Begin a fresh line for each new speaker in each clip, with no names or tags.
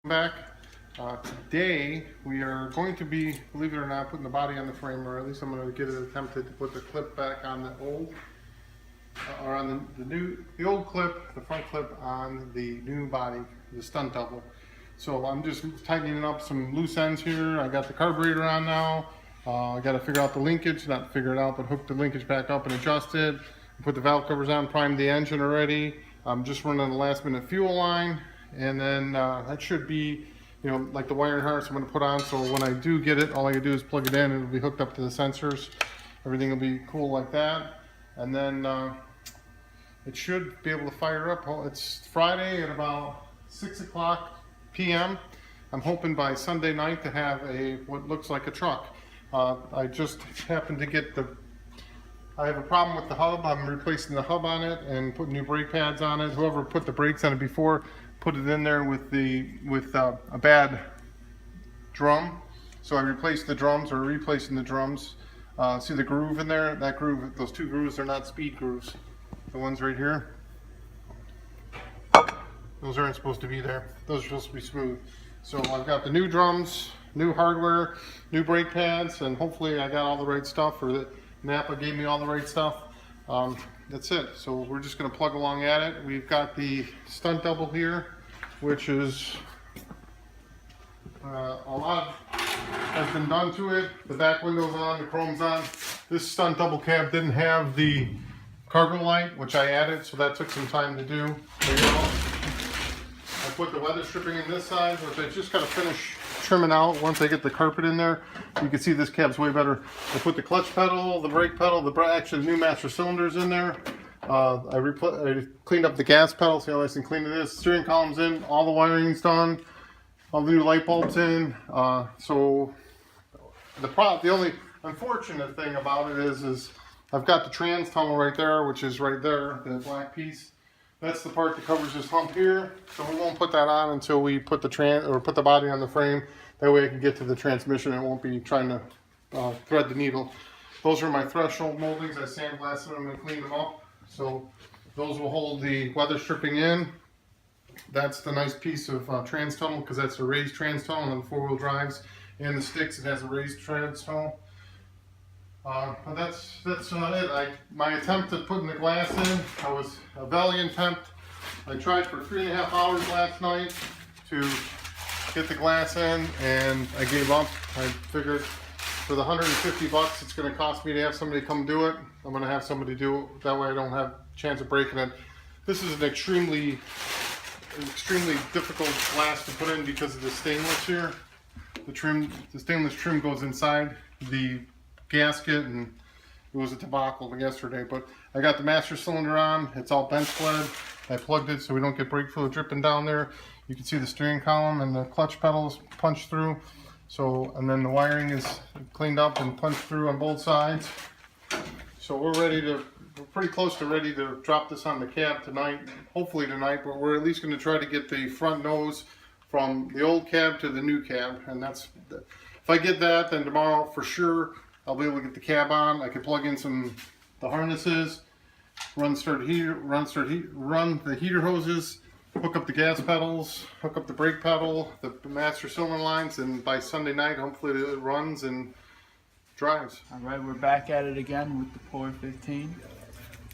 Back. Today we are going to be, believe it or not, putting the body on the frame, or at least I'm going to get it attempted to put the clip back on the old, or on the old clip, the front clip on the new body, the stunt double. So I'm just tightening up some loose ends here. I got the carburetor on now. I got to figure out the linkage, not figure it out, but hook the linkage back up and adjust it. Put the valve covers on, prime the engine already. I'm just running the last minute fuel line. And then that should be, you know, like the wiring harness I'm going to put on. So when I do get it, all I can do is plug it in. It'll be hooked up to the sensors. Everything will be cool like that. And then it should be able to fire up. It's Friday at about 6 o'clock p.m. I'm hoping by Sunday night to have what looks like a truck. I just happened to get I have a problem with the hub. I'm replacing the hub on it and putting new brake pads on it. Whoever put the brakes on it before put it in there with a bad drum. So I replaced the drums, or replacing the drums. See the groove in there? That groove, those two grooves are not speed grooves. The ones right here, those aren't supposed to be there. Those are supposed to be smooth. So I've got the new drums, new hardware, new brake pads, and hopefully I got all the right stuff, or that Napa gave me all the right stuff. That's it. So we're just going to plug along at it. We've got the stunt double here, which is a lot has been done to it. The back window's on, the chrome's on. This stunt double cab didn't have the cargo light, which I added, so that took some time to do. There you go. I put the weather stripping in this side, which I just got to finish trimming out. Once I get the carpet in there, you can see this cab's way better. I put the clutch pedal, the brake pedal, actually the new master cylinders in there. I cleaned up the gas pedal. See how nice and clean it is. Steering column's in, all the wiring's done, all the new light bulbs in. So the only unfortunate thing about it is I've got the trans tunnel right there, which is right there, the black piece. That's the part that covers this hump here. So we won't put that on until we put put the body on the frame. That way I can get to the transmission. It won't be trying to thread the needle. Those are my threshold moldings. I sandblasted them and cleaned them up. So those will hold the weather stripping in. That's the nice piece of trans tunnel, because that's a raised trans tunnel on 4-wheel drives. And the sticks, it has a raised trans tunnel. But that's it. My attempt at putting the glass in, I was a valiant attempt. I tried for 3.5 hours last night to get the glass in, and I gave up. I figured for the $150 it's going to cost me to have somebody come do it, I'm going to have somebody do it. That way I don't have a chance of breaking it. This is an extremely difficult glass to put in because of the stainless here. The stainless trim goes inside the gasket, and it was a debacle yesterday. But I got the master cylinder on. It's all bench bled. I plugged it so we don't get brake fluid dripping down there. You can see the steering column and the clutch pedals punched through. So, and then the wiring is cleaned up and punched through on both sides. So we're pretty close to ready to drop this on the cab tonight, hopefully tonight, but we're at least going to try to get the front nose from the old cab to the new cab. And if I get that, then tomorrow for sure I'll be able to get the cab on. I can plug in the harnesses, run the heater hoses, hook up the gas pedals, hook up the brake pedal, the master cylinder lines, and by Sunday night hopefully it runs and drives.
All right, we're back at it again with the Pour 15.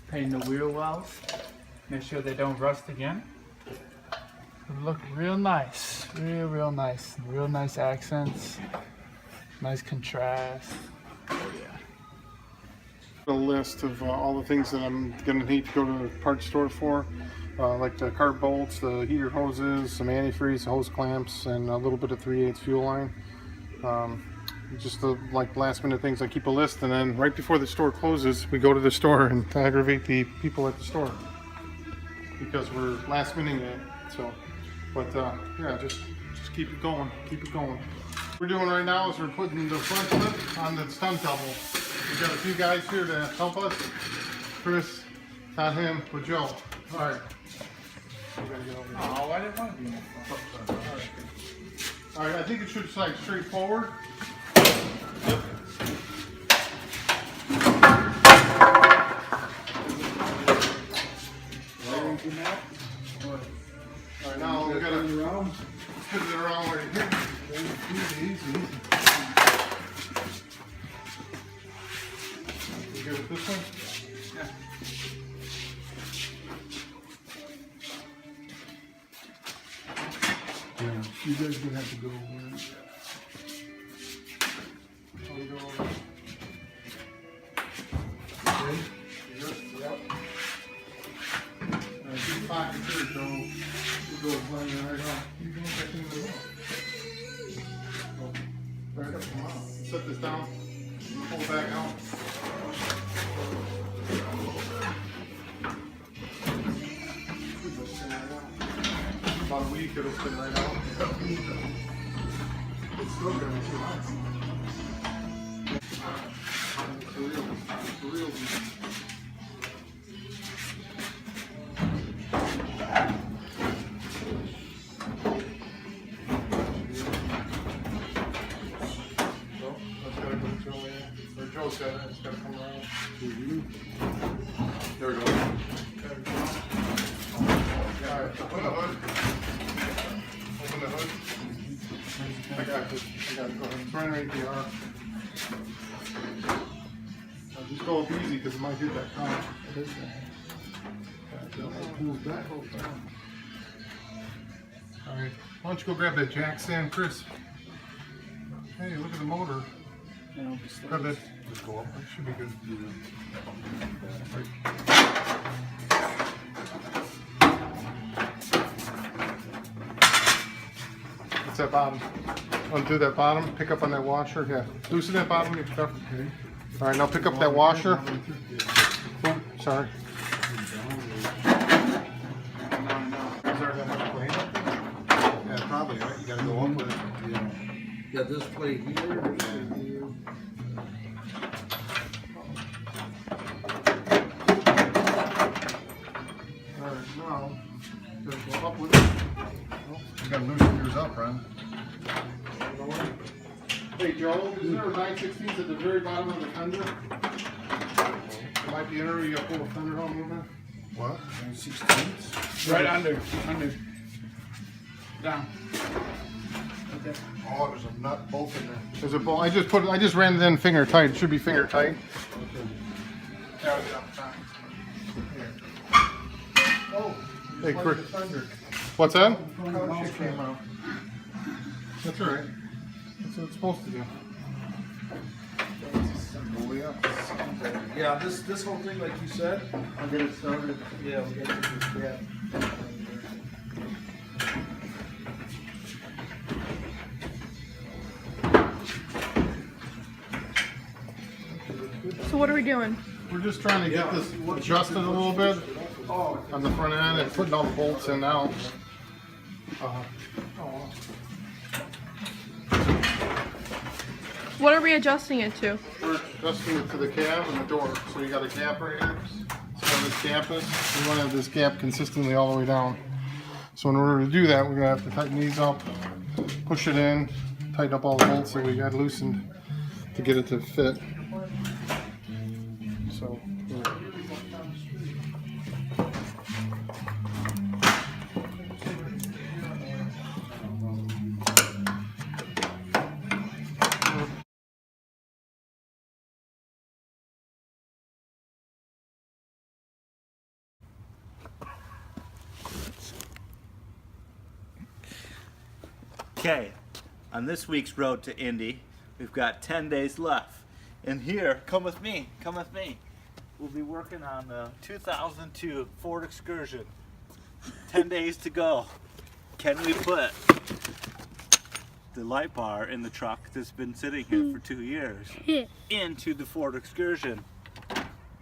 Painting the wheel wells. Make sure they don't rust again. They look real nice, real nice. Real nice accents, nice contrast. Oh yeah.
A list of all the things that I'm going to need to go to the parts store for, like the carb bolts, the heater hoses, some antifreeze, hose clamps, and a little bit of 3/8 fuel line. Just the last minute things. I keep a list, and then right before the store closes, we go to the store and aggravate the people at the store because we're last minute it. So, but yeah, just keep it going, keep it going. What we're doing right now is we're putting the front clip on the stunt double. We've got a few guys here to help us. Chris, not him, but Joe. All right. We gotta get over here.
Oh, I didn't want to be in the front.
All right, I think it should slide straight forward. Yep. All right, now we gotta bottom. Spin it around right here. Easy, easy, easy. You good with this one?
Yeah.
Yeah, you guys gonna have to go over it.
I'll go over.
Okay?
Yep. Keep pocket here, so we'll go playing right off. You go back in the wall. Right up, come on. Set this down. Pull it back out. About a week, it'll spin right out. It's still gonna be too hot. It's a real. Joe's got it, it's gotta come around. There we go. Alright, open the hood. Open the hood. I got this. Go ahead. It's right underneath the arm. Now just go up easy because it might hit that car.
Pulls back.
Alright, why don't you go grab that jack stand, Chris? Hey, look at the motor. Grab that. Just go up. It should be good. What's that bottom? Undo that bottom. Pick up on that washer. Yeah. Loosen that bottom. All right, now pick up that washer. Oh, sorry. Is there that much plane up there? Yeah, probably, right? You gotta go up with it.
Yeah. Yeah, this plate here, this plate here.
Alright, now, just go up with it. Oh, you gotta loosen yours up, Ron. Hey, Joe, is there a 9/16 at the very bottom of the fender? It might be under, you gotta pull the fender out a little bit. What?
16ths?
Right under. Down. Okay.
Oh, there's a nut bolt in there.
There's a bolt. I just ran it in finger tight. It should be finger tight.
There we go. Fine.
Oh,
Hey,
like
Chris.
the fender. What's that?
Oh, shit came out.
That's all right. That's what it's supposed to do.
Yeah, this whole thing, like you said,
I'll get it started.
yeah, we got to do this, yeah.
So what are we doing?
We're just trying to get this adjusted a little bit on the front end and putting all the bolts in now.
What are we adjusting it to?
We're adjusting it to the cab and the door. So you got a gap right here. So where this gap is, we want to have this gap consistently all the way down. So in order to do that, we're going to have to tighten these up, push it in, tighten up all the bolts that we got loosened to get it to fit. So.
Okay, on this week's road to Indy, we've got 10 days left. And here, come with me. We'll be working on the 2002 Ford Excursion. 10 days to go. Can we put the light bar in the truck that's been sitting here for 2 years into the Ford Excursion?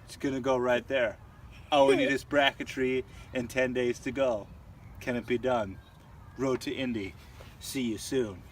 It's gonna go right there. All we need is bracketry and 10 days to go. Can it be done? Road to Indy. See you soon.